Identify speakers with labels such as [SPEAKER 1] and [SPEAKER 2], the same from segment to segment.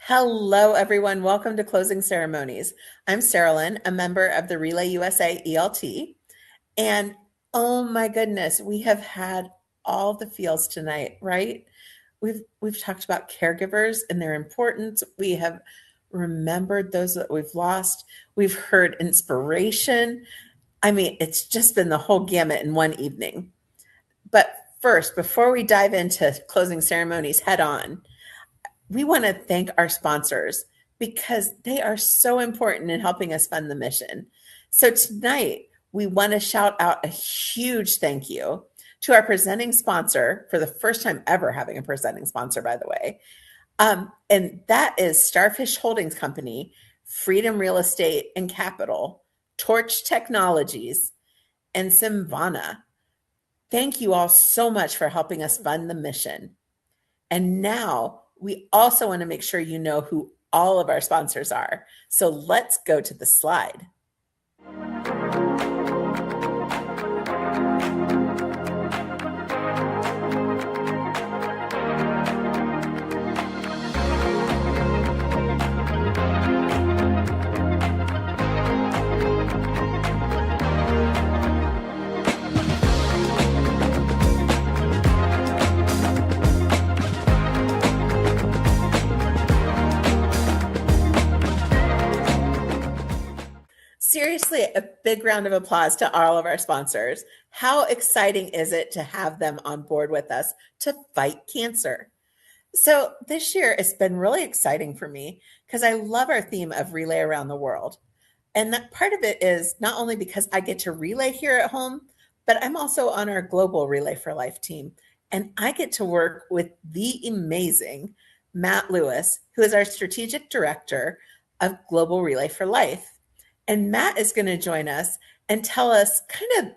[SPEAKER 1] Hello, everyone. Welcome to Closing Ceremonies. I'm Saralyn, a member of the Relay USA ELT. And oh my goodness, we have had all the feels tonight, right? We've talked about caregivers and their importance. We have remembered those that we've lost. We've heard inspiration. I mean, it's just been the whole gamut in one evening. But first, before we dive into closing ceremonies head on, we want to thank our sponsors because they are so important in helping us fund the mission. So tonight, we want to shout out a huge thank you to our presenting sponsor for the first time ever having a presenting sponsor, by the way. And that is Starfish Holdings Company, Freedom Real Estate and Capital, Torch Technologies, and Simvana. Thank you all so much for helping us fund the mission. And now we also want to make sure you know who all of our sponsors are. So let's go to the slide. Seriously, a big round of applause to all of our sponsors. How exciting is it to have them on board with us to fight cancer? So, this year it's been really exciting for me because I love our theme of relay around the world. And that part of it is not only because I get to relay here at home, but I'm also on our global Relay for Life team. And I get to work with the amazing Matt Lewis, who is our strategic director of Global Relay for Life. And Matt is going to join us and tell us kind of,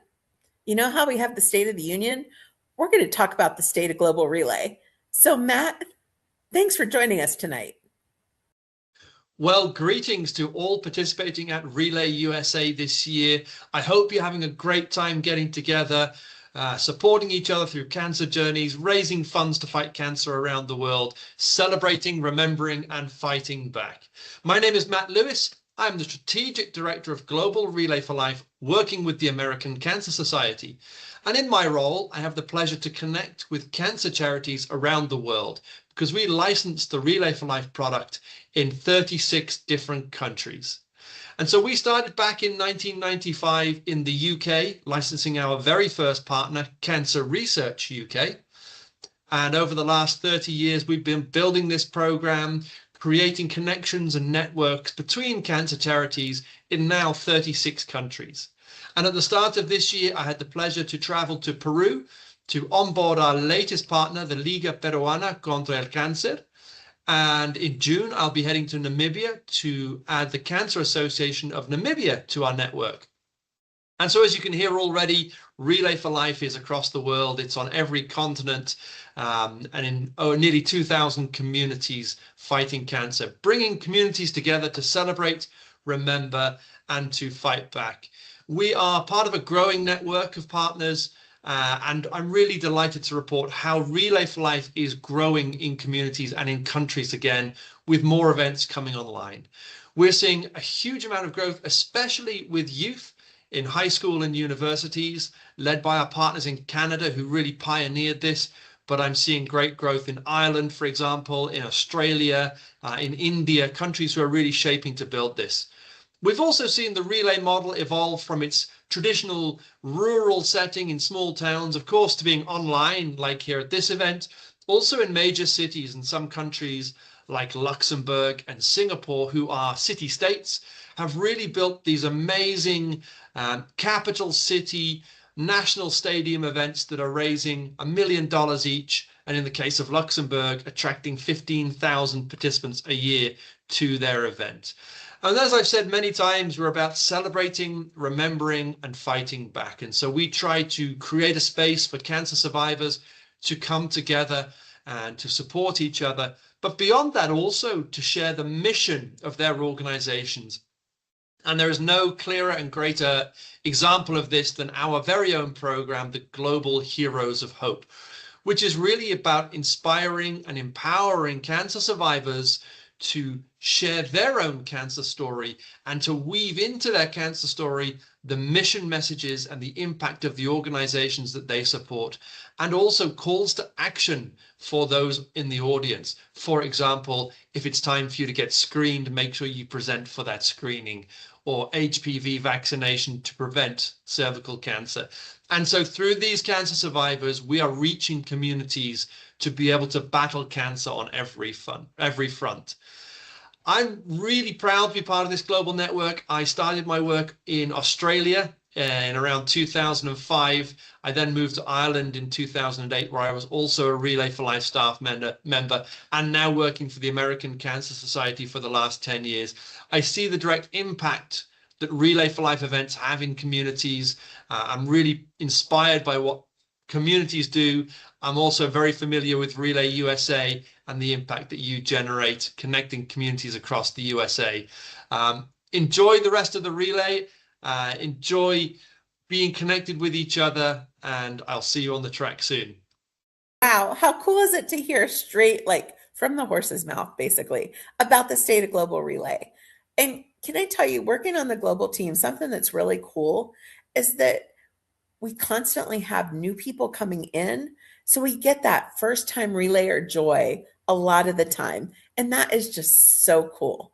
[SPEAKER 1] you know, how we have the State of the Union? We're going to talk about the state of global relay. So, Matt, thanks for joining us tonight.
[SPEAKER 2] Well, greetings to all participating at Relay USA this year. I hope you're having a great time getting together, supporting each other through cancer journeys, raising funds to fight cancer around the world, celebrating, remembering, and fighting back. My name is Matt Lewis. I'm the Strategic Director of Global Relay for Life, working with the American Cancer Society. And in my role, I have the pleasure to connect with cancer charities around the world because we license the Relay for Life product in 36 different countries. And so we started back in 1995 in the UK, licensing our very first partner, Cancer Research UK. And over the last 30 years, we've been building this program, creating connections and networks between cancer charities in now 36 countries. And at the start of this year, I had the pleasure to travel to Peru to onboard our latest partner, the Liga Peruana contra el Cáncer. And in June, I'll be heading to Namibia to add the Cancer Association of Namibia to our network. And so as you can hear already, Relay for Life is across the world. It's on every continent and in nearly 2,000 communities fighting cancer, bringing communities together to celebrate, remember, and to fight back. We are part of a growing network of partners, and I'm really delighted to report how Relay for Life is growing in communities and in countries again, with more events coming online. We're seeing a huge amount of growth, especially with youth in high school and universities, led by our partners in Canada who really pioneered this. But I'm seeing great growth in Ireland, for example, in Australia, in India, countries who are really shaping to build this. We've also seen the relay model evolve from its traditional rural setting in small towns, of course, to being online, like here at this event, also in major cities in some countries like Luxembourg and Singapore, who are city-states, have really built these amazing capital city national stadium events that are raising $1 million each, and in the case of Luxembourg, attracting 15,000 participants a year to their event. And as I've said many times, we're about celebrating, remembering, and fighting back. And so we try to create a space for cancer survivors to come together and to support each other, but beyond that also to share the mission of their organizations. And there is no clearer and greater example of this than our very own program, the Global Heroes of Hope, which is really about inspiring and empowering cancer survivors to share their own cancer story and to weave into their cancer story the mission messages and the impact of the organizations that they support, and also calls to action for those in the audience. For example, if it's time for you to get screened, make sure you present for that screening, or HPV vaccination to prevent cervical cancer. And so through these cancer survivors, we are reaching communities to be able to battle cancer on every front. I'm really proud to be part of this global network. I started my work in Australia in around 2005. I then moved to Ireland in 2008, where I was also a Relay for Life staff member, and now working for the American Cancer Society for the last 10 years. I see the direct impact that Relay for Life events have in communities. I'm really inspired by what communities do. I'm also very familiar with Relay USA and the impact that you generate connecting communities across the USA. Enjoy the rest of the relay. Enjoy being connected with each other, and I'll see you on the track soon.
[SPEAKER 1] Wow, how cool is it to hear straight, like from the horse's mouth, basically, about the state of global relay? And can I tell you, working on the global team, something that's really cool is that we constantly have new people coming in. So we get that first time relayer joy a lot of the time. And that is just so cool.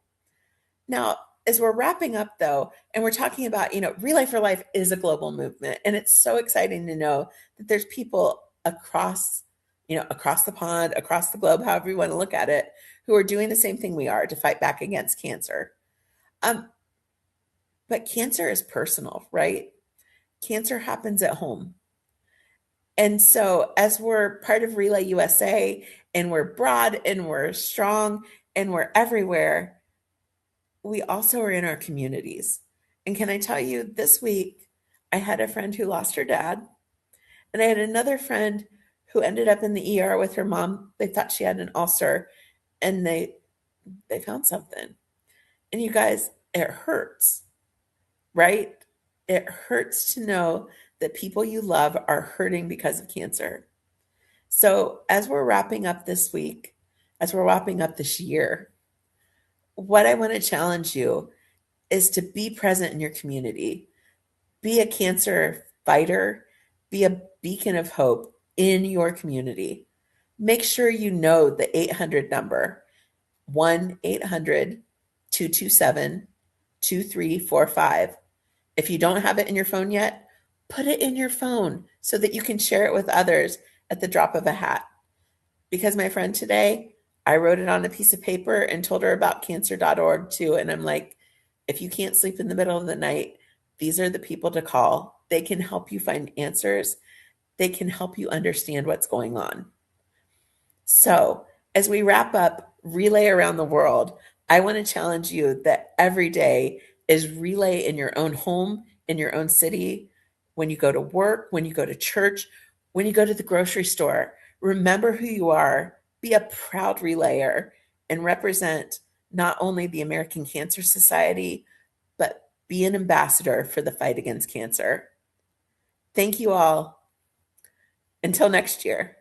[SPEAKER 1] Now, as we're wrapping up though, and we're talking about, Relay for Life is a global movement. And it's so exciting to know that there's people across the pond, across the globe, however you want to look at it, who are doing the same thing we are to fight back against cancer. Um, but cancer is personal, right? Cancer happens at home. And so, as we're part of Relay USA and we're broad and we're strong and we're everywhere, we also are in our communities. And can I tell you, this week, I had a friend who lost her dad, and I had another friend who ended up in the ER with her mom. They thought she had an ulcer, and they found something. And you guys, it hurts, right? It hurts to know that people you love are hurting because of cancer. So, as we're wrapping up this week, as we're wrapping up this year, what I want to challenge you is to be present in your community, be a cancer fighter, be a beacon of hope in your community. Make sure you know the 800 number, 1-800-227-2345. If you don't have it in your phone yet, put it in your phone so that you can share it with others at the drop of a hat. Because my friend today, I wrote it on a piece of paper and told her about cancer.org too. And I'm like, if you can't sleep in the middle of the night, these are the people to call. They can help you find answers. They can help you understand what's going on. So, as we wrap up Relay Around the World, I want to challenge you that every day is relay in your own home, in your own city, when you go to work, when you go to church, when you go to the grocery store. Remember who you are, be a proud relayer, and represent not only the American Cancer Society, but be an ambassador for the fight against cancer. Thank you all. Until next year.